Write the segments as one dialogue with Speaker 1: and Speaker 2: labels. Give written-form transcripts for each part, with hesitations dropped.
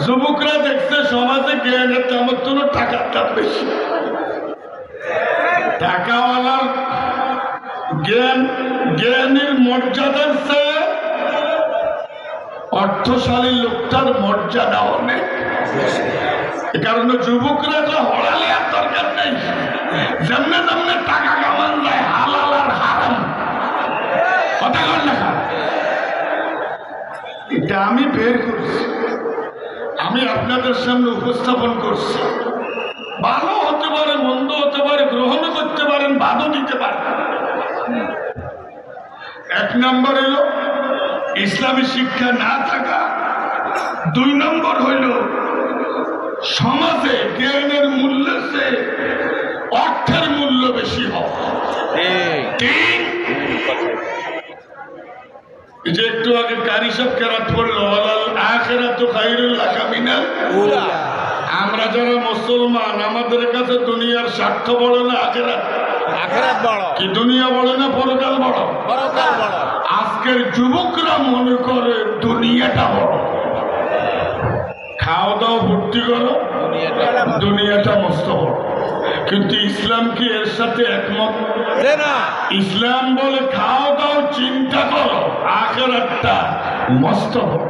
Speaker 1: যুবকরা দেখছে সমাজে জ্ঞানের দামের জন্য টাকার দাম বেশি। টাকাওয়ালার জ্ঞানের মর্যাদার চেয়ে অর্থশালী লোকটার মর্যাদা অনেক। এ কারণে যুবকরা তো হড়ালে আর দরকার নেই, যেমনে যেমনে টাকা কামান যায় হালাল আর হারাম কথা কর লেখা। এটা আমি বের করছি, আমি আপনাদের সামনে উপস্থাপন করছি। ভালো হতে পারে, মন্দ হতে পারে, গ্রহণও করতে পারেন, বাদও দিতে পারেন। এক নম্বর হইল ইসলামী শিক্ষা না থাকা। দুই নম্বর হইল সমাজে জ্ঞানের মূল্যের চেয়ে অর্থের মূল্য বেশি হয়। তিন, যে একটু আগে কারি সব কেরাত পড়লো, আখিরাতু খায়রুল লাকা মিনাল উলা। আমরা যারা মুসলমান, আমাদের কাছে দুনিয়ার স্বার্থ বড় না আখিরাত? আখিরাত বড়। কি দুনিয়া বড় না পরকাল বড়? পরকাল বড়। আজকের যুবকরা মনে করে দুনিয়াটা বড়। খাওয়া দাওয়া ভর্তি করো, দুনিয়াটা মস্ত বড়। কিন্তু ইসলাম কি এর সাথে একমত? ইসলাম বলে খাও দাও চিন্তা করো, আখিরাতটা মস্ত বড়।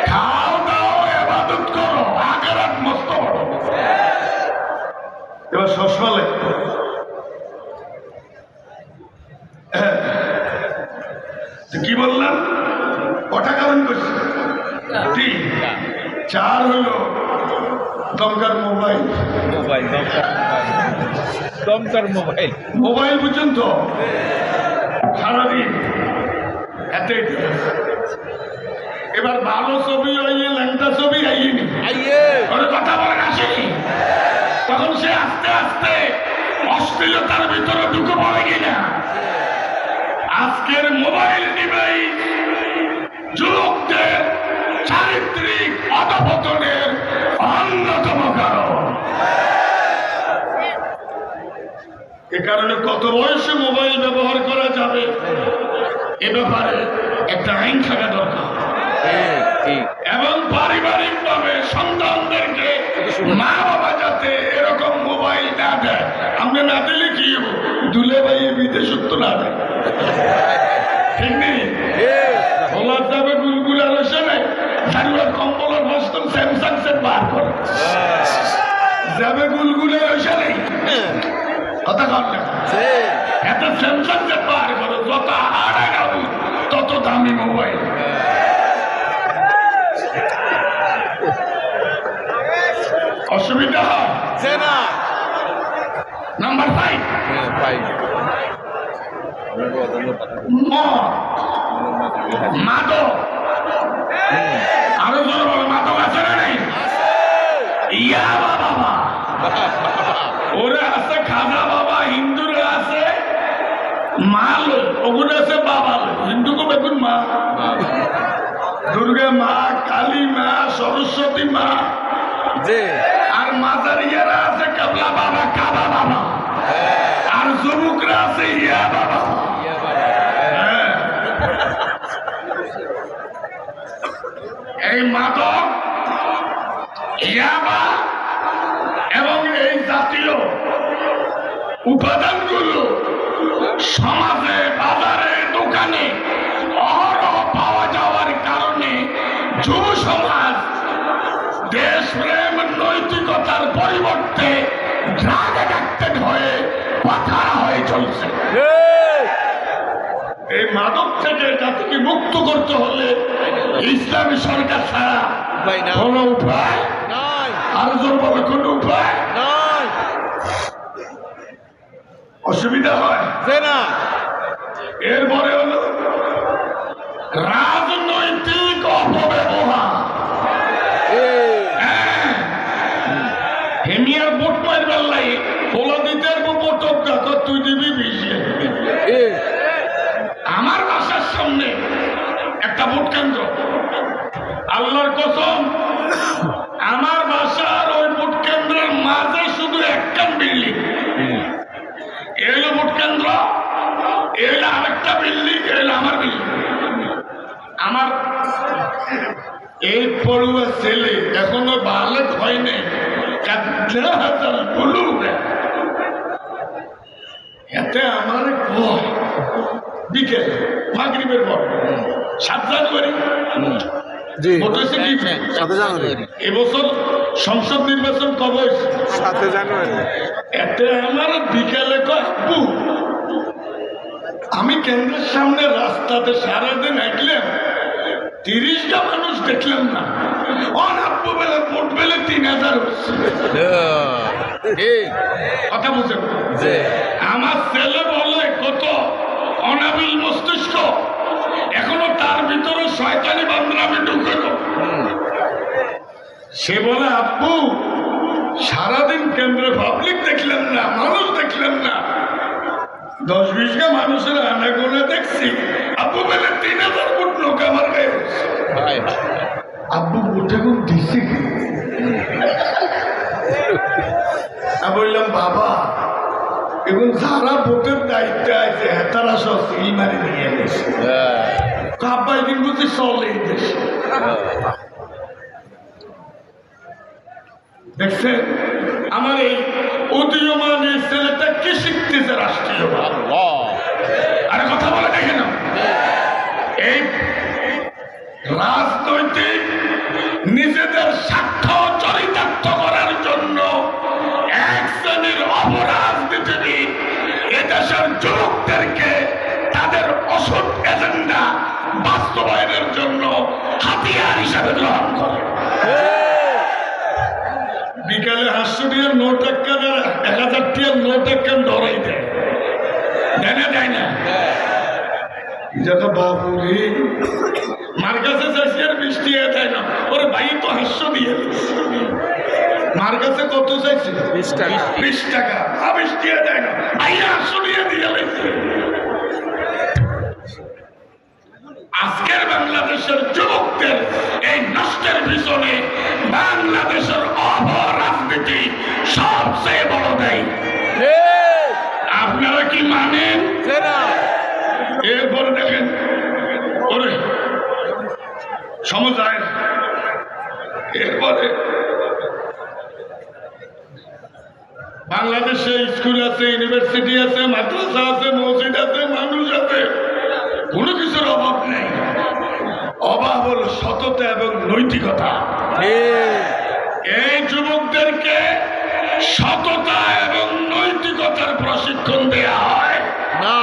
Speaker 1: খাও দাও ইবাদত করো, আখিরাত মস্ত বড়। এবার সসলে কি বললাম? কটা কারণ করছি? তিন। চার হলো দমকার মোবাইল। দমকার মোবাইল, মোবাইল বুঝছেন তো? সারাদিন এতে এবার ভালো ছবি আইয়ে, ল্যাংটা ছবি আইনি, কথা বলেন আসেনি, তখন সে আস্তে আস্তে অশ্লীলতার ভিতরে ঢুকে পড়ে কিনা। আজকের মোবাইল ডিভাইস যুবকদের চারিত্রিক অধঃপতনের অন্যতম কারণ। এ কারণে কত বয়সে মোবাইল ব্যবহার করা যাবে এ ব্যাপারে একটা আইন থাকা দরকার। এবং পারিবারিক ভাবে সন্তানদেরকে মা বাবা যাতে এরকম মোবাইল না দেয়। আমরা না দিলে কি দুলে ভাই বিদেশত্ব না দেয়, ঠিক নেই? বলার যাবে গুলগুলার রয়েছে নাই, সারিবার কম্বলের বস্তন স্যামসাং সেট বার করে যাবে, গুলগুলের রয়েছে নেই, কথা কর না। এত স্যামসাং সেট বার করো, যত আড়া গাবো তত দামি মোবাইল। অসুবিধা হয় না। নাম্বার 5, মাদক। আরো জোরে বলো, মাদক আছে না নেই? ইয়াবা বাবা ওরা আছে, খাজা বাবা হিন্দুরা আছে, মাল ওগুলো আছে বাবা। হিন্দুকে দেখুন মা, দুর্গা মা, কালী মা, সরস্বতী মা, আর মাজারিয়ারা আছে কাবলা বাবা, কাবা বাবা, আর যুবকরা আছে ইয়া বাবা। এই মাদক, ইয়াবা এবং এই জাতীয় উপাদানগুলো সমাজে, বাজারে, দোকানে অহরহ পাওয়া যাওয়ার কারণে যুব সমাজ দেশপ্রেম, নৈতিকতার পরিবর্তে ড্রাগ অ্যাডিক্টেড হয়ে পাথারা হয়ে চলছে। এই মাদক থেকে জাতিকে মুক্ত করতে হলে ইসলামী সরকার ছাড়া কোন উপায় নাই। আর জোর বলে কোন উপায় নাই। অসুবিধা হয় না। এরপরে হলো রাজনৈতিক অপব্যবহার। হেমিয়ার ভোট মারবার লাগে বলা দিতে ভোট তুই দিবি বেশি। আমার বাসার সামনে একটা ভোট কেন্দ্র, আল্লাহর কসম, আমার বাসার ওই ভোট কেন্দ্রের মাঝে শুধু একটা বিল্ডিং। এলো ভোট কেন্দ্র, এলো আরেকটা বিল্ডিং, এলো আমার বিল্ডিং। আমার এই পড়ুয়া পড়ুয়া ছেলে এখনো বালক হয়নি, এতে আমার কয় বিকেল মাগরিবের পর 7 জানুয়ারি এবছর সংসদ নির্বাচন কবে?
Speaker 2: 7 জানুয়ারি।
Speaker 1: এতে আমার বিকেলে কয় আব্বু আমি কেন্দ্রের সামনে রাস্তাতে সারাদিন হাঁটলাম, 30টা মানুষ দেখলাম না। আব্বু বেলা ভোট বেলে 3000 হচ্ছে। কথা বুঝেন? আমার ছেলে বলে কত অনাবিল মস্তিষ্ক, এখনো তার ভিতরে শয়তানি বান্দরামি ঢুকে। সে বলে আব্বু সারাদিন কেন্দ্রে পাবলিক দেখলেন না, মানুষ দেখলেন না, 10-20টা মানুষের আনাগোনা দেখছি। আব্বু বলে 3000 ভোট লোক আমার গায়ে। আব্বু ভোটে কোন দিচ্ছে কি? আমি বললাম বাবা এবং যারা ভোটের দায়িত্বে আছে তারা সব সিল মারি নিয়ে গেছে। আব্বা এদিন বুঝি চলে এই দেশে। দেখছেন আমার এই উদীয়মান এই ছেলেটা কি শিখতেছে রাষ্ট্রীয় আরে কথা বলে দেখে না, এই রাজনৈতিক নিজেদের স্বার্থ চরিতার্থ করার জন্য এক শ্রেণীর অপরাজনীতিবিদ এদেশের যুবকদেরকে তাদের অসৎ এজেন্ডা বাস্তবায়নের জন্য হাতিয়ার হিসাবে গ্রহণ করে। বিকালে 500 টাকার নোট একটা 1000 টাকার নোট একটা ধরাই দেয়, দেয় না? বাবু রে মার কাছে চাইছি আর 20 টাকা দেয় না। ওরে ভাই তো 500 দিয়ে মার কাছে কত চাইছে? 20 টাকা। 20 টাকা 20 টাকা দেয় না, ভাই 500 দিয়ে দিয়ে লাগছে। আজকের বাংলাদেশের যুবকদের এই নষ্টের পিছনে বাংলাদেশের অপরাজনীতি সবচেয়ে বড় দায়ী। আপনারা কি মানেন? এরপরে দেখেন ওরে সমুদায়, এরপরে বাংলাদেশে স্কুল আছে, ইউনিভার্সিটি আছে, মাদ্রাসা আছে, মসজিদ আছে, মানুষ আছে, কোনো কিছুর অভাব নেই। অভাব হল সততা এবং নৈতিকতা। এই যুবকদেরকে সততা এবং নৈতিকতার প্রশিক্ষণ দেয়া হয় না,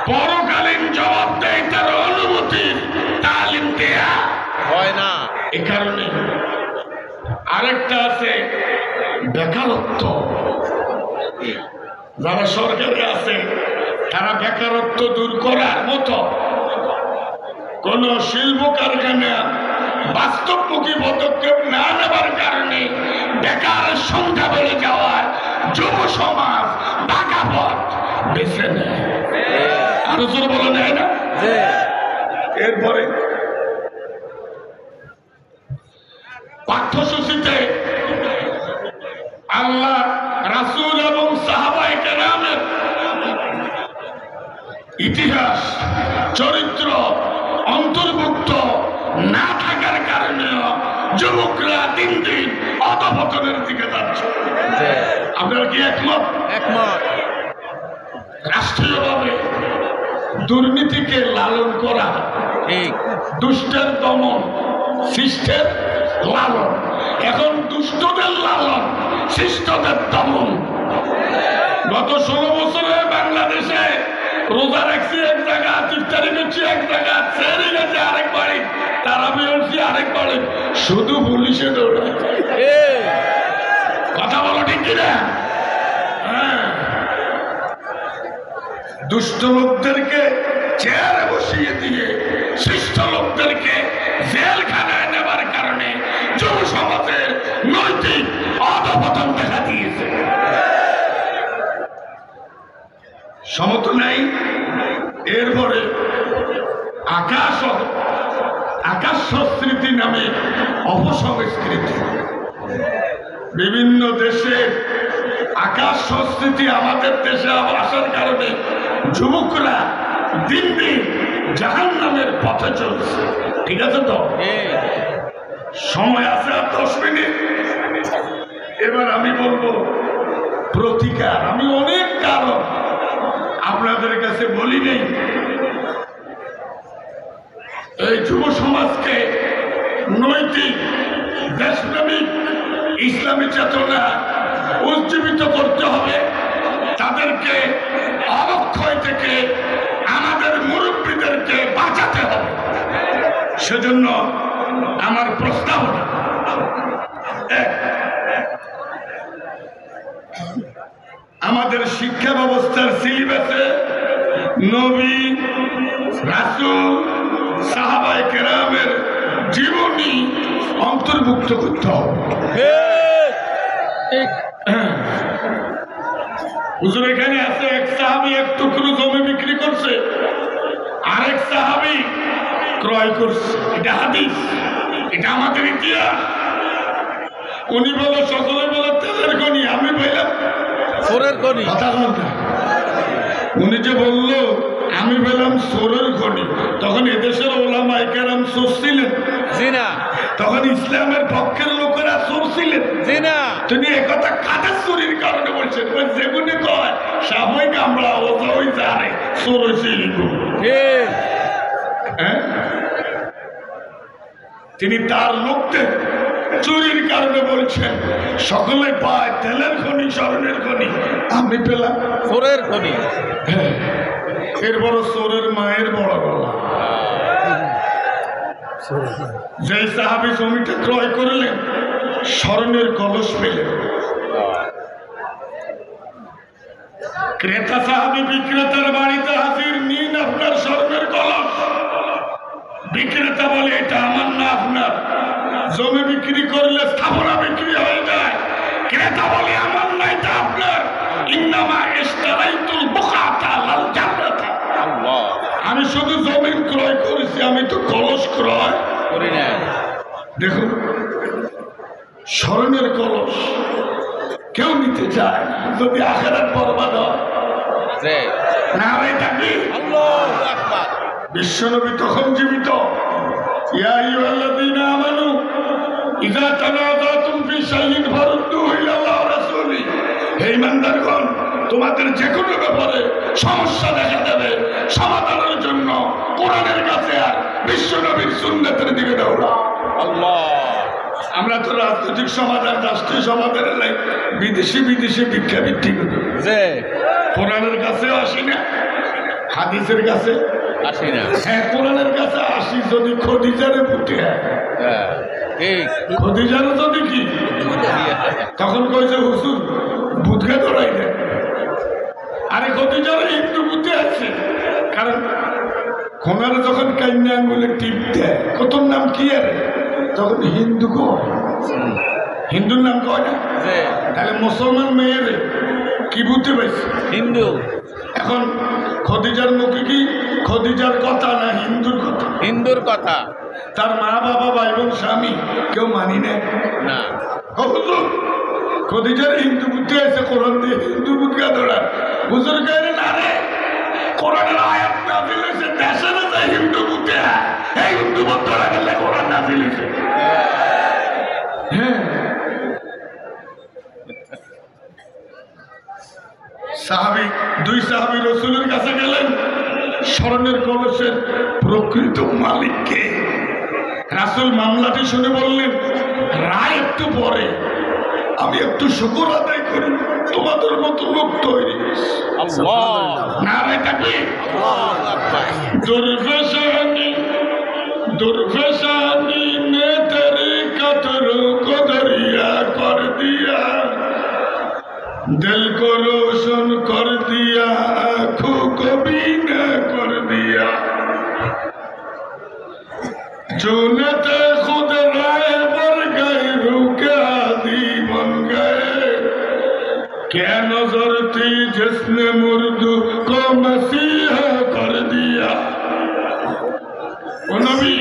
Speaker 1: পরকালীন জবাবদেহিতার অনুভূতির তালিম দেয়া হয় না। এ কারণে আরেকটা আছে বেকারত্ব। যারা সরকারে আছে তারা বেকারত্ব দূর করার মতো কোন শিল্প কারখানা বাস্তবমুখী পদক্ষেপ না নেবার কারণে বেকারের সংখ্যা বেড়ে যাওয়ার যুব সমাজ বাঁকা পথ বেছে নেয়। আরো জোর বলে নেয় না? এরপরে পাঠ্যসূচিতে আল্লাহ রাসূল এবং সাহাবায়ে কেরামের ইতিহাস চরিত্র অন্তর্ভুক্ত না থাকার কারণে যুবকরা দিন দিন অধঃপতনের দিকে যাচ্ছে। আপনারা কি একমত? রাষ্ট্রীয়ভাবে দুর্নীতিকে লালন করা, দুষ্টের দমন, শিষ্টের লালন। এখন দুষ্টদের লালন, শিষ্টদের দমন। গত 16 বছরে বাংলাদেশে রোজা রাখছি এক জায়গা, ইফতারি করছি এক জায়গা, সেরে গেছে আরেক বাড়ি, তারাবি হচ্ছি আরেক বাড়ি, শুধু পুলিশে দৌড়ায়। কথা বলো ঠিক কিনা? হ্যাঁ, দুষ্ট লোকদেরকে চেয়ারে বসিয়ে দিয়ে শিষ্ট লোকদেরকে জেলখানায় নেবার কারণে যুব সমাজের নৈতিক অধঃপতন দেখা দিয়েছে। সমত নাই। এরপরে আকাশ সংস্কৃতি নামে অপসংস্কৃতি। বিভিন্ন দেশের আকাশ সংস্কৃতি আমাদের দেশে আসার কারণে যুবকরা দিন দিন জাহান্নামের পথে চলছে। ঠিক আছে তো? সময় আছে আর 10 মিনিট। এবার আমি বলবো প্রতিকার। আমি অনেক কারণ আপনাদের কাছে বলি নেই। এই যুব সমাজকে নৈতিক, দেশপ্রেমিক, ইসলামী চেতনা উজ্জীবিত করতে হবে। তাদেরকে অবক্ষয় থেকে আমাদের মুরব্বীদেরকে বাঁচাতে হবে। সেজন্য আমার প্রস্তাবনা, আমাদের শিক্ষা ব্যবস্থার সিলেবাসে নবী, রাসূল, সাহাবায়ে কেরামের জীবনী অন্তর্ভুক্ত করতে হবে। হুজুর এখানে আছে এক সাহাবী এক টুকরো জমি বিক্রি করছে, আরেক সাহাবী ক্রয় করছে। এটা হাদিস, এটা আমাদের ইতিহাস। উনি বলে, সকলে বলে তেলের খনি, আমি বললাম সোরের খনি। কথা বলতে উনি যে বললো, আমি বললাম সোরের খনি, তখন এদেশের ওলামায়ে কেরাম চোর ছিলেন না, তখন ইসলামের পক্ষের লোকেরা চোর ছিলেন না। তিনি একথা কাদের চুরির কারণে বলছেন, যেগুলি কয় সাময়িক আমরা ওই জানে চোর হয়েছে। তিনি তার লোকদের চুরির কারণে বলছেন, সকলে পায় তেলের খনি, স্বর্ণের খনি, আমি পেলাম চোরের খনি। এর বড় চোরের মায়ের বড় গলা। যে সাহাবী জমিটা ক্রয় করলেন, স্বর্ণের কলস পেলেন। ক্রেতা সাহাবী বিক্রেতার বাড়িতে হাজির, নিন আপনার স্বর্ণের কলস। বিক্রেতা বলে, এটা আমার না আপনার। জমি বিক্রি করলে স্থাপনা বিক্রি হয়ে যায়। ক্রেতা বলে, আমার না, এটা আপনার। ইন্নামা ইশতারাইতুল বুকাতা লাল জান্নাতা। আল্লাহ, আমি শুধু জমি ক্রয় করেছি, আমি তো কলস ক্রয় করি না। দেখুন, স্বর্ণের কলস কেউ নিতে চায় না যদি আখিরাত বরবাদ হয়। না এটা কি? আল্লাহু আকবার। বিশ্বনবী তখন জীবিত। ইয়া আইয়ুহাল্লাযীনা আমানু ইযা তানাযাতুম ফি শাইইন ফারুদ্দুহু ইলাল্লাহি ওয়া রাসূলিহি। হে ঈমানদারগণ, তোমাদের যে কোনো ব্যাপারে সমস্যা দেখা দেবে, সমাধানের জন্য কোরআনের কাছে আর বিশ্বনবীর সুন্নাতের দিকে দৌড়াও। আল্লাহ, আমরা তো রাজনৈতিক সমাধান, রাষ্ট্রীয় সমাধানের লাই বিদেশি ভিক্ষাবৃত্তি করি। কোরআনের কাছেও আসি না, হাদিসের কাছে আসি না। হ্যাঁ, কোরআনের কাছে আসি যদি খদিজারে পুঁতে। খদিজারে যদি কি তখন কইছে হুজুর বুধকে ধরাই দেয়। আরে খদিজারে হিন্দু পুঁতে আছে, কারণ খোনারে যখন কান্যা আঙ্গুলে টিপ দেয়, কত নাম কি আরে, তখন হিন্দু কয়, হিন্দুর নাম কয় না। তাহলে মুসলমান মেয়ের কি বুঝতে পারছে? হিন্দু। এখন খদিজার মুখে কি খদিজার কথা না হিন্দুর কথা? হিন্দুর কথা। তার মা বাবা, ভাই বোন, স্বামী কেউ মানি না। খদিজার হিন্দু বুদ্ধি আছে, কোরআন দিয়ে হিন্দু বুদ্ধা ধরা বুঝুর গায়ে না রে। কোরআনের আয়াত নাযিল হয়েছে, দেশের যে হিন্দু বুদ্ধি, এই হিন্দু বুদ্ধ গেলে কোরআন নাযিল হয়েছে। হ্যাঁ, দুই সাহাবী রাসূলের কাছে গেলেন, স্বর্ণের কলসের প্রকৃত মালিককে। রাসূল মামলাটি শুনে বললেন, রায় একটু পরে, আমি একটু শুকর আদায় করি, তোমাদের মতো লোক তৈরি। दुर्फशानी ने तेरी कतरों को दरिया कर दिया, दिल को रोशन कर दिया, आँखों को बीना कर दिया। जूनते खुद राह पर गए, रुके आदि बन गए, क्या नजर थी जिसने मुर्दू को मसीहा कर दिया। ओ नबी,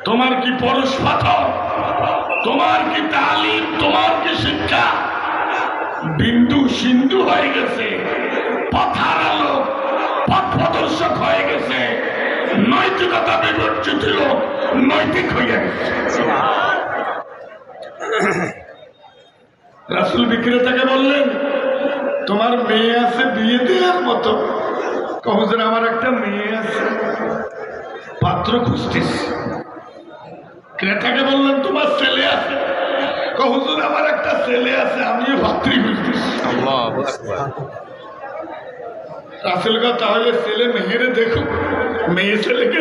Speaker 1: তোমার কি পরশ পাথর, তোমার কি তালিম, তোমার কি শিক্ষা বিন্দু সিন্ধু হয়ে গেছে, পথার আলো পথ প্রদর্শক হয়ে গেছে, নৈতিকতা বিবর্জিত লোক নৈতিক হইয়া গেছে। রাসূল বিক্রেতাকে বললেন, তোমার মেয়ে আছে বিয়ে দেওয়ার মতো? হুজুর আমার একটা মেয়ে আছে, পাত্র খুঁজতেছ। ক্রেতাকে বললেন, তোমার ছেলে আছে? হুজুর আমার একটা ছেলে আছে, আমিও পাত্রী খুঁজতেছি। রাসূল তাহলে ছেলে মেয়েরে দেখো, মেয়ে ছেলেকে